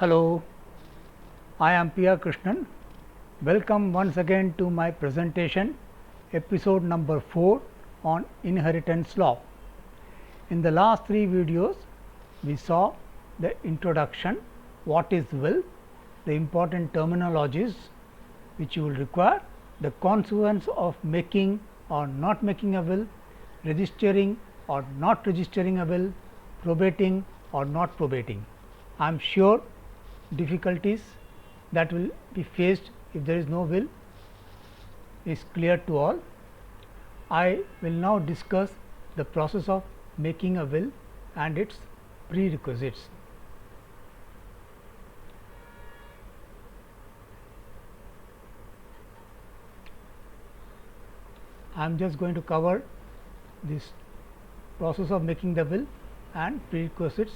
Hello, I am P. R. Krishnan. Welcome once again to my presentation, episode number 4 on inheritance law. In the last 3 videos, we saw the introduction, what is will, the important terminologies which you will require, the consequence of making or not making a will, registering or not registering a will, probating or not probating. I am sure difficulties that will be faced if there is no will is clear to all. I will now discuss the process of making a will and its prerequisites. I am just going to cover this process of making the will and prerequisites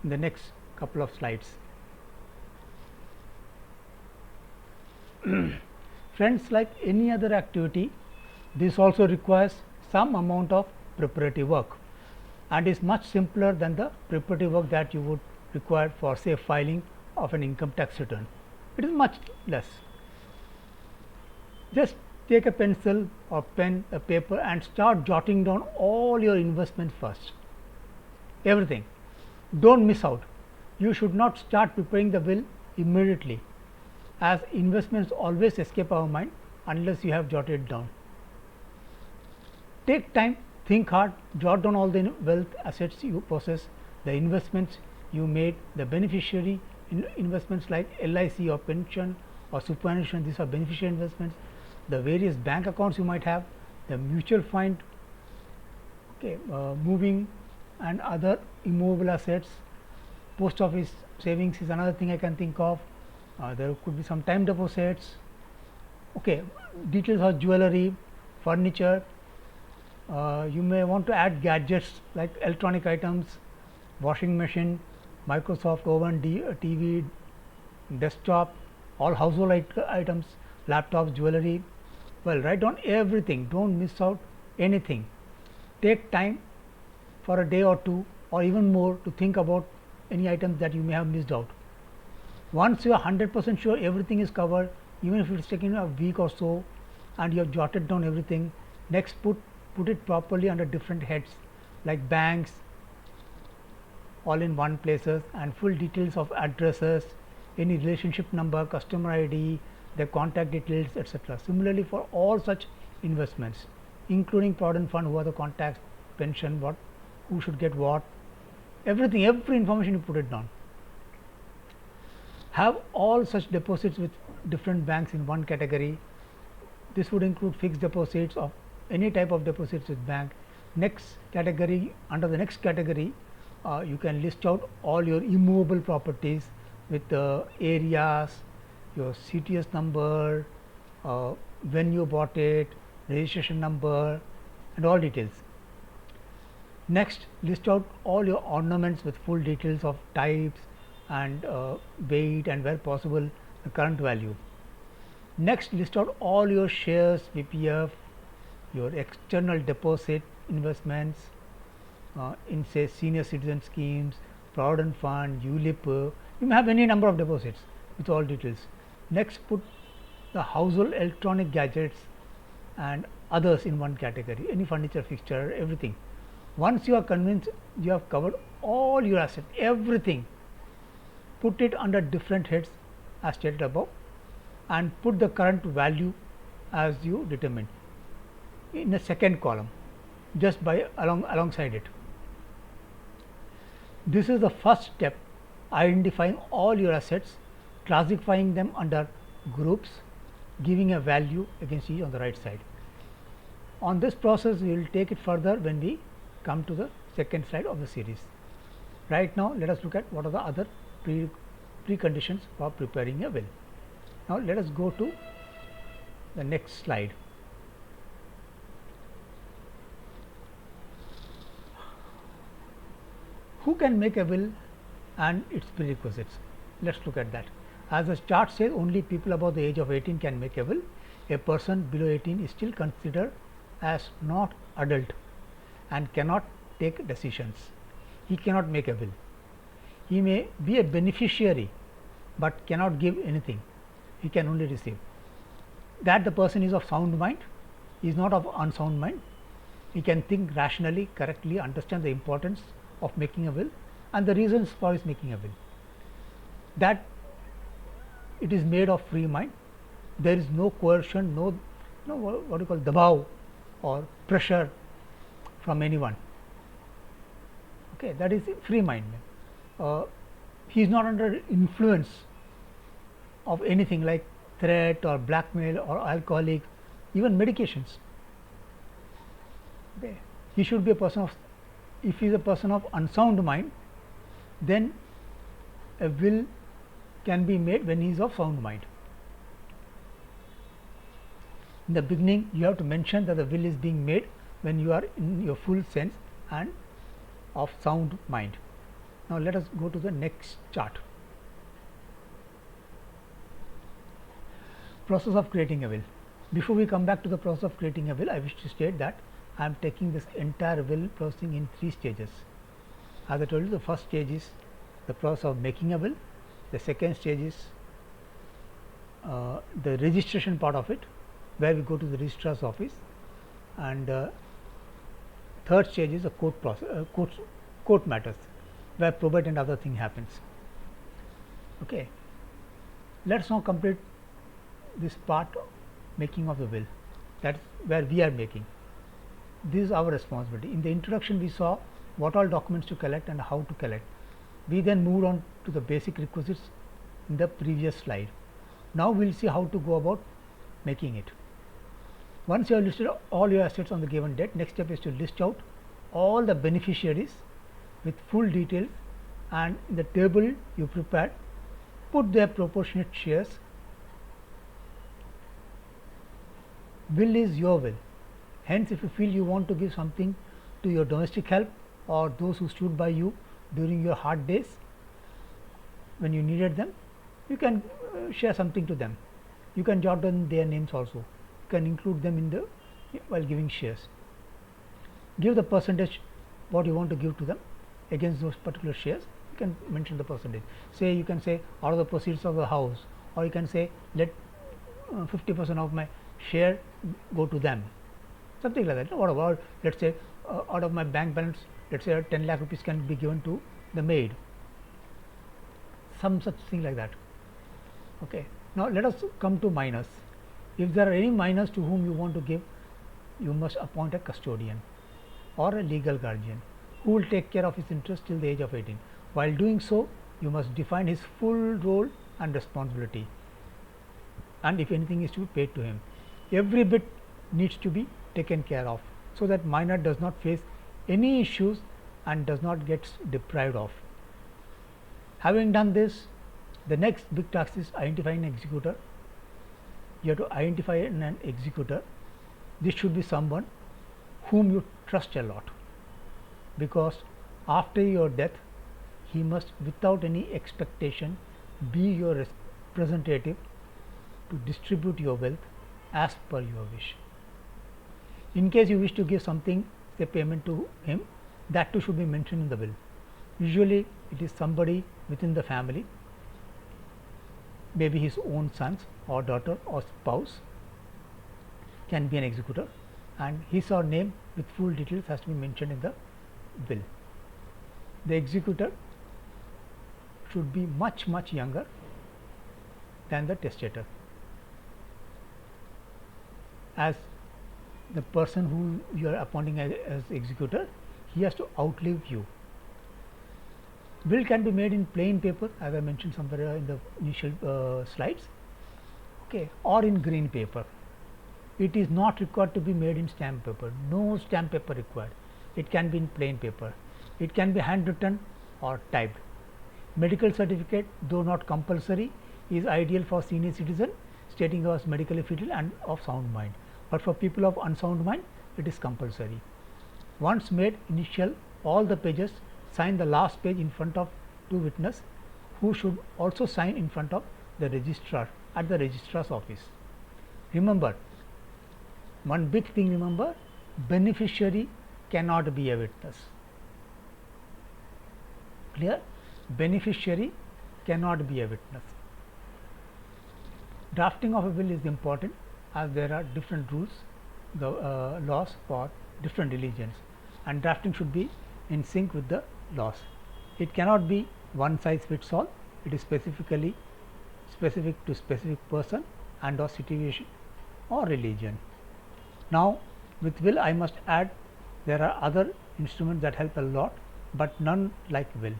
in the next couple of slides. Friends, like any other activity, this also requires some amount of preparatory work and is much simpler than the preparatory work that you would require for, say, filing of an income tax return. It is much less. Just take a pencil or pen, a paper and start jotting down all your investments first, everything. Don't miss out. You should not start preparing the will immediately, as investments always escape our mind unless you have jotted it down. Take time, think hard, jot down all the wealth assets you possess, the investments you made, the beneficiary investments like LIC or pension or superannuation, these are beneficiary investments, the various bank accounts you might have, the mutual fund, moving and other immovable assets, post office savings is another thing I can think of. There could be some time deposits, details of jewelry, furniture. You may want to add gadgets like electronic items, washing machine, Microsoft oven, TV, desktop, all household items, laptops, jewelry. Well, write down everything, don't miss out anything. Take time for a day or two or even more to think about any items that you may have missed out. Once you are 100% sure everything is covered, even if it is taking a week or so and you have jotted down everything, next put it properly under different heads like banks, all in one places, and full details of addresses, any relationship number, customer ID, their contact details, etc. Similarly, for all such investments, including provident fund, who are the contacts, pension, who should get what, everything, every information you put it down. Have all such deposits with different banks in one category. This would include fixed deposits of any type of deposits with bank. Next category, under the next category, you can list out all your immovable properties with the areas, your CTS number, when you bought it, registration number, and all details. Next, list out all your ornaments with full details of types and weight and where possible the current value. Next, list out all your shares, VPF, your external deposit investments in, say, senior citizen schemes, provident fund, ULIP. You may have any number of deposits with all details. Next, put the household electronic gadgets and others in one category, any furniture, fixture, everything. Once you are convinced you have covered all your assets, everything, put it under different heads as stated above and put the current value as you determined in the second column, just by alongside it. This is the first step, identifying all your assets, classifying them under groups, giving a value against each on the right side. On this process, we will take it further when we come to the second slide of the series. Right now, let us look at what are the other preconditions for preparing a will. Now, let us go to the next slide. Who can make a will and its prerequisites? Let us look at that. As the chart says, only people above the age of 18 can make a will. A person below 18 is still considered as not adult and cannot take decisions. He cannot make a will. he may be a beneficiary, but cannot give anything, he can only receive. That the person is of sound mind, he is not of unsound mind, he can think rationally, correctly, understand the importance of making a will and the reasons for his making a will. That it is made of free mind, there is no coercion, no what you call dabao or pressure from anyone. Okay, that is free mind. He is not under influence of anything like threat or blackmail or alcoholic, even medications. Okay. He should be a person of, if he is a person of unsound mind, then a will can be made when he is of sound mind. In the beginning, you have to mention that the will is being made when you are in your full sense and of sound mind. Now, let us go to the next chart. Process of creating a will. Before we come back to the process of creating a will, I wish to state that I am taking this entire will processing in 3 stages. As I told you, the first stage is the process of making a will, the second stage is the registration part of it, where we go to the registrar's office, and third stage is the court process, court matters, where probate and other thing happens. Okay. Let us now complete this part of making of the will, that is where we are making. This is our responsibility. In the introduction, we saw what all documents to collect and how to collect. We then moved on to the basic requisites in the previous slide. Now, we will see how to go about making it. Once you have listed all your assets on the given date, next step is to list out all the beneficiaries with full details, and in the table you prepared, put their proportionate shares. Will is your will. Hence, if you feel you want to give something to your domestic help or those who stood by you during your hard days when you needed them, you can share something to them. You can jot down their names also. You can include them in the while giving shares. Give the percentage what you want to give to them against those particular shares. You can mention the percentage. Say, you can say out of the proceeds of the house, or you can say let 50% of my share go to them, something like that. What about, let us say out of my bank balance, let us say 10 lakh rupees can be given to the maid, some such thing like that. Okay. Now, let us come to minors. If there are any minors to whom you want to give, you must appoint a custodian or a legal guardian who will take care of his interest till the age of 18. While doing so, you must define his full role and responsibility, and if anything is to be paid to him. Every bit needs to be taken care of, so that minor does not face any issues and does not get deprived of. Having done this, the next big task is identifying an executor. You have to identify an executor. This should be someone whom you trust a lot, because after your death he must, without any expectation, be your representative to distribute your wealth as per your wish. In case you wish to give something, say payment to him, that too should be mentioned in the will. Usually it is somebody within the family, maybe his own sons or daughter or spouse can be an executor, and his or name with full details has to be mentioned in the will. The executor should be much younger than the testator, as the person who you are appointing as executor, he has to outlive you. Will can be made in plain paper, as I mentioned somewhere in the initial slides, okay, or in green paper. It is not required to be made in stamp paper, no stamp paper required. It can be in plain paper. It can be handwritten or typed. Medical certificate, though not compulsory, is ideal for senior citizen stating he was medically fit and of sound mind, but for people of unsound mind it is compulsory. Once made, initial all the pages, sign the last page in front of 2 witnesses, who should also sign in front of the registrar at the registrar's office. Remember, one big thing, remember, beneficiary cannot be a witness. Clear? beneficiary cannot be a witness. Drafting of a will is important, as there are different rules, the laws for different religions, and drafting should be in sync with the laws. It cannot be one size fits all. It is specific to specific person and or situation or religion. Now, with will I must add there are other instruments that help a lot, but none like will.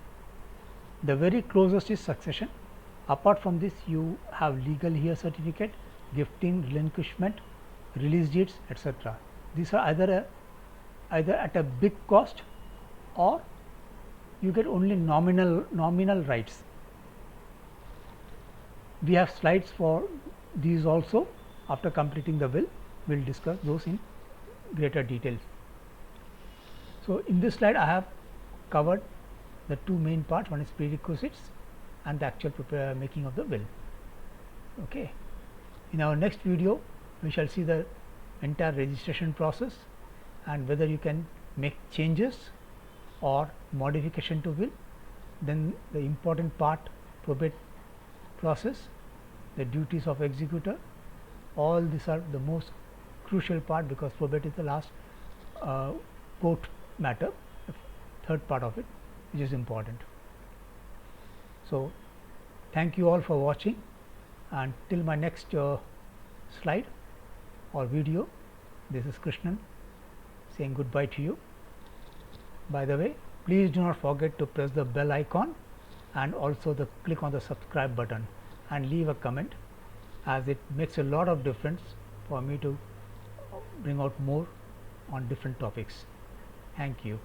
The very closest is succession. Apart from this, you have legal heir certificate, gifting, relinquishment, release deeds, etc. These are either at a big cost, or you get only nominal rights. We have slides for these also. After completing the will, we will discuss those in greater details. So, in this slide I have covered the two main parts, one is prerequisites and the actual making of the will. Okay. In our next video, we shall see the entire registration process and whether you can make changes or modification to will. Then the important part, probate process, the duties of executor, all these are the most crucial part, because probate is the last court matter, the third part of it, which is important. So, thank you all for watching, and till my next slide or video, this is Krishnan saying goodbye to you. By the way, please do not forget to press the bell icon and also click on the subscribe button and leave a comment, as it makes a lot of difference for me to bring out more on different topics. Thank you.